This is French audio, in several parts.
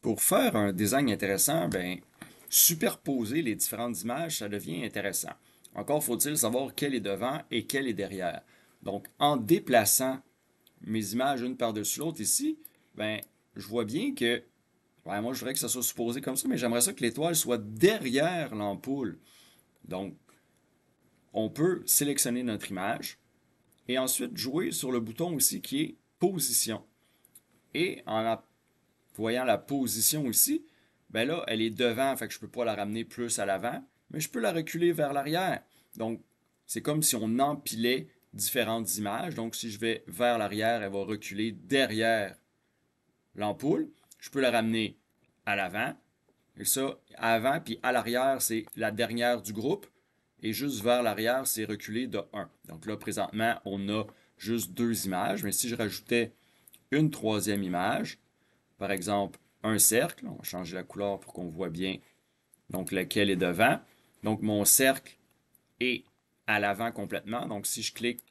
Pour faire un design intéressant, ben, superposer les différentes images, ça devient intéressant. Encore faut-il savoir quel est devant et quel est derrière. Donc, en déplaçant mes images une par-dessus l'autre ici, ben, je vois bien que, moi, je voudrais que ça soit supposé comme ça, mais j'aimerais ça que l'étoile soit derrière l'ampoule. Donc, on peut sélectionner notre image et ensuite jouer sur le bouton aussi qui est position. Et en voyant la position ici, ben là, elle est devant, fait que je ne peux pas la ramener plus à l'avant, mais je peux la reculer vers l'arrière. Donc, c'est comme si on empilait différentes images. Donc, si je vais vers l'arrière, elle va reculer derrière l'ampoule. Je peux la ramener à l'avant. Et ça, avant puis à l'arrière, c'est la dernière du groupe. Et juste vers l'arrière, c'est reculé de 1. Donc là, présentement, on a juste deux images. Mais si je rajoutais une troisième image, par exemple, un cercle. On va changer la couleur pour qu'on voit bien donc lequel est devant. Donc mon cercle est à l'avant complètement. Donc si je clique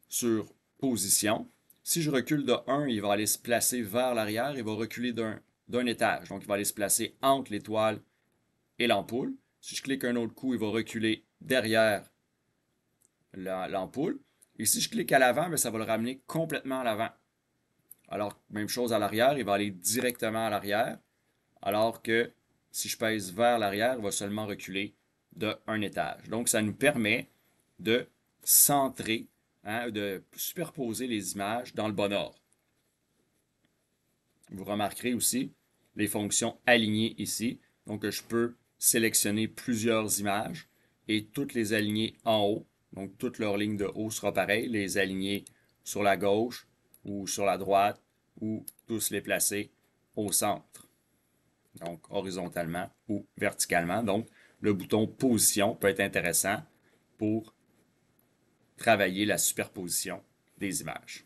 sur position, si je recule de 1, il va aller se placer vers l'arrière, il va reculer d'un étage. Donc il va aller se placer entre l'étoile et l'ampoule. Si je clique un autre coup, il va reculer derrière l'ampoule. Et si je clique à l'avant, ça va le ramener complètement à l'avant. Alors, même chose à l'arrière, il va aller directement à l'arrière. Alors que si je pèse vers l'arrière, il va seulement reculer de un étage. Donc, ça nous permet de centrer, hein, de superposer les images dans le bon ordre. Vous remarquerez aussi les fonctions alignées ici. Donc, je peux sélectionner plusieurs images et toutes les aligner en haut. Donc, toute leur ligne de haut sera pareille. Les aligner sur la gauche ou sur la droite ou tous les placer au centre. Donc horizontalement ou verticalement. Donc, le bouton position peut être intéressant pour travailler la superposition des images.